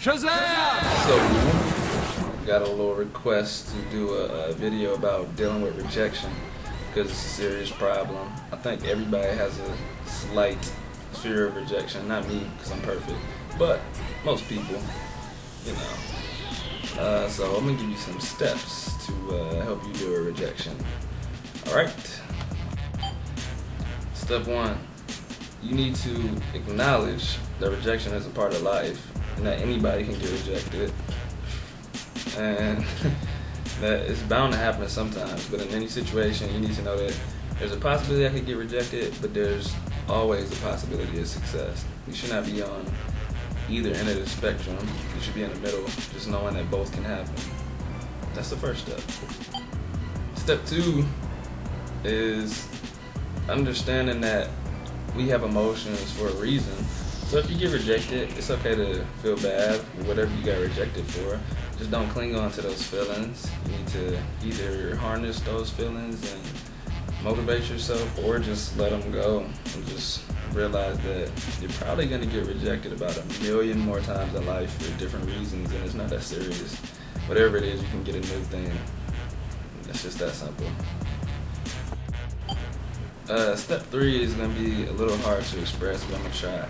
Shazam! So, got a little request to do a video about dealing with rejection because it's a serious problem. I think everybody has a slight fear of rejection. Not me, because I'm perfect, but most people, you know. So I'm gonna give you some steps to help you deal with rejection. All right. Step 1. You need to acknowledge that rejection is a part of life and that anybody can get rejected, and that it's bound to happen sometimes. But in any situation, you need to know that there's a possibility I could get rejected, but there's always the possibility of success. You should not be on either end of the spectrum. You should be in the middle, just knowing that both can happen. That's the first step. Step 2 is understanding that we have emotions for a reason. So if you get rejected, it's okay to feel bad for whatever you got rejected for. Just don't cling on to those feelings. You need to either harness those feelings and motivate yourself, or just let them go and just realize that you're probably going to get rejected about 1,000,000 more times in life for different reasons, and it's not that serious. Whatever it is, you can get a new thing. It's just that simple. Step 3 is going to be a little hard to express, but I'm going to try.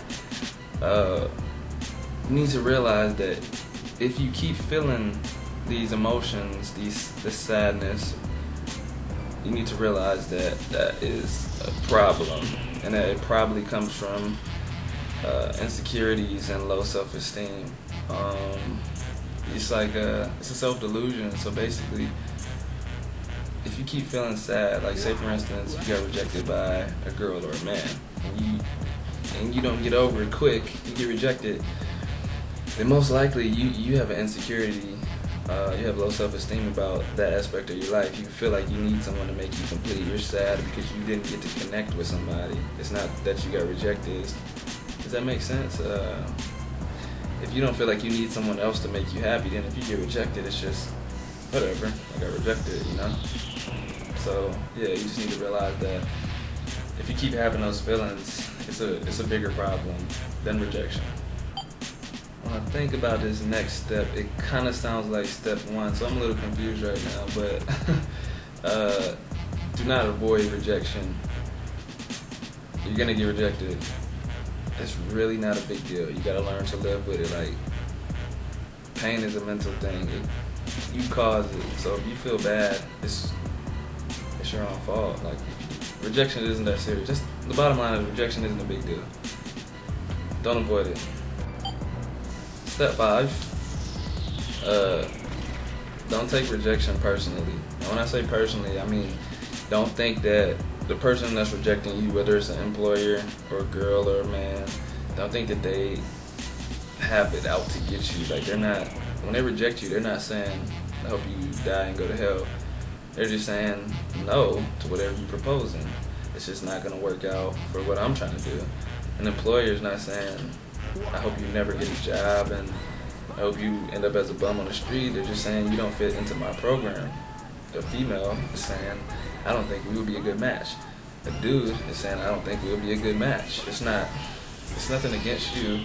You need to realize that if you keep feeling these emotions, this sadness, you need to realize that that is a problem, and that it probably comes from insecurities and low self-esteem. It's like it's a self-delusion. So basically, if you keep feeling sad, like say for instance, you got rejected by a girl or a man, and you don't get over it quick, you get rejected, then most likely you have an insecurity, you have low self-esteem about that aspect of your life. You feel like you need someone to make you complete. You're sad because you didn't get to connect with somebody. It's not that you got rejected. Does that make sense? If you don't feel like you need someone else to make you happy, then if you get rejected, it's just whatever, I got rejected, you know? So yeah, you just need to realize that if you keep having those feelings, it's a bigger problem than rejection. When I think about this next step, it kind of sounds like step 1, so I'm a little confused right now, but do not avoid rejection. You're gonna get rejected. It's really not a big deal. You gotta learn to live with it. Like, pain is a mental thing. You cause it, so if you feel bad, it's your own fault. Like, rejection isn't that serious. Just the bottom line is rejection isn't a big deal. Don't avoid it. Step 5, don't take rejection personally. And when I say personally, I mean don't think that the person that's rejecting you, whether it's an employer or a girl or a man, don't think that they have it out to get you. Like, they're not, when they reject you, they're not saying, I hope you die and go to hell. They're just saying no to whatever you're proposing. It's just not going to work out for what I'm trying to do. An employer's not saying, I hope you never get a job and I hope you end up as a bum on the street. They're just saying you don't fit into my program. A female is saying, I don't think we would be a good match. A dude is saying, I don't think we would be a good match. It's nothing against you.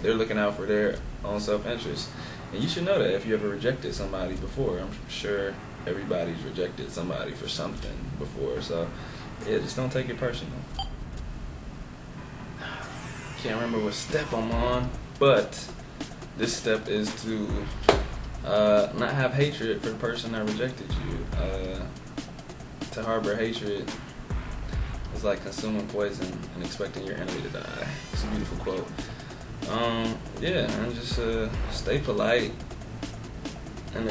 They're looking out for their own self-interest. And you should know that if you ever rejected somebody before. I'm sure everybody's rejected somebody for something before. So yeah, just don't take it personal. Can't remember what step I'm on, but this step is to not have hatred for the person that rejected you. To harbor hatred is like consuming poison and expecting your enemy to die. It's a beautiful quote. Yeah, and just stay polite, and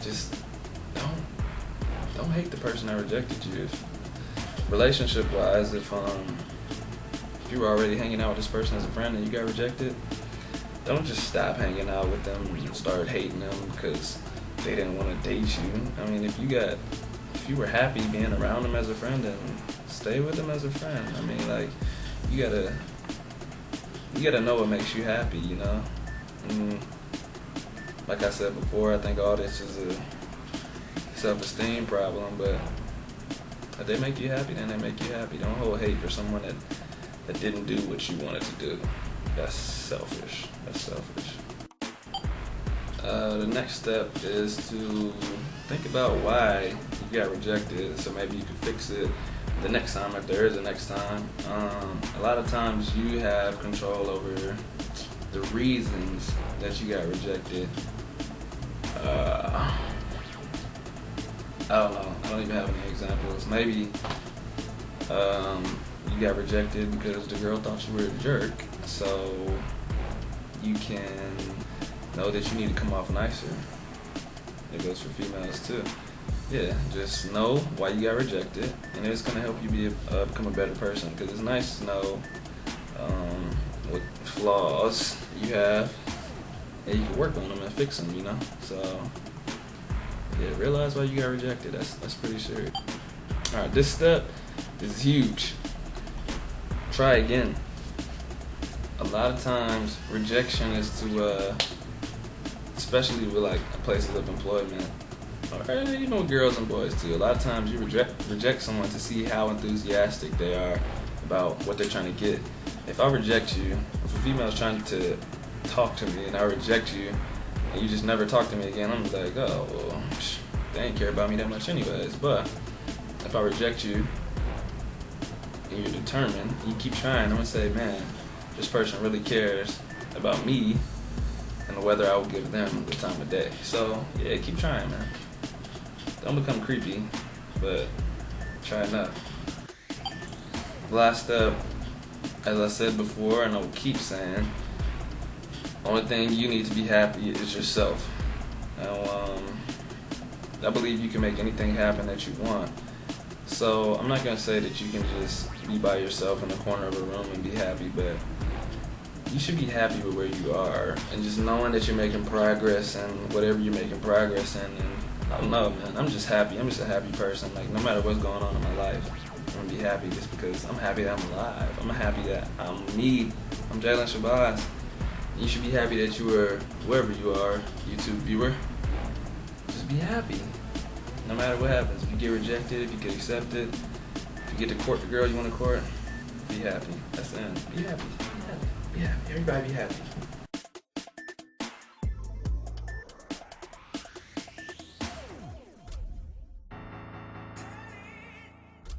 just don't hate the person that rejected you. Relationship-wise, if you were already hanging out with this person as a friend and you got rejected, don't just stop hanging out with them and start hating them because they didn't want to date you. I mean, if you were happy being around them as a friend, then stay with them as a friend. I mean, like, you gotta know what makes you happy, you know? Like I said before, I think all this is a self-esteem problem, but if they make you happy, then they make you happy. Don't hold hate for someone that didn't do what you wanted to do. That's selfish. That's selfish. The next step is to think about why you got rejected, so maybe you can fix it the next time, if there is a next time. A lot of times you have control over the reasons that you got rejected. I don't know. I don't even have any examples. Maybe you got rejected because the girl thought you were a jerk, so you can know that you need to come off nicer. It goes for females too. Yeah, just know why you got rejected, and it's gonna help you become a better person. Because it's nice to know what flaws you have, and you can work on them and fix them. You know, so yeah, realize why you got rejected. That's pretty serious. All right, this step is huge. Try again. A lot of times, rejection is to especially with like places of employment, or even with girls and boys too. A lot of times you reject someone to see how enthusiastic they are about what they're trying to get. If I reject you, if a female's trying to talk to me and I reject you, and you just never talk to me again, I'm like, oh, well, they ain't care about me that much anyways. But if I reject you and you're determined, you keep trying, I'm gonna say, man, this person really cares about me and whether I will give them the time of day. So yeah, keep trying, man. Don't become creepy, but try enough. Last step, as I said before, and I will keep saying, only thing you need to be happy is yourself. Now, I believe you can make anything happen that you want. So I'm not gonna say that you can just be by yourself in the corner of a room and be happy, but you should be happy with where you are, and just knowing that you're making progress and whatever you're making progress in. And I don't know, man, I'm just happy. I'm just a happy person. Like, no matter what's going on in my life, I'm gonna be happy just because I'm happy that I'm alive. I'm happy that I'm me. I'm Jalen Shabazz. You should be happy that you are whoever you are, YouTube viewer. Just be happy. No matter what happens. If you get rejected, if you get accepted, if you get to court the girl you want to court, be happy. That's the end. Be happy. Be happy. Be happy. Everybody be happy.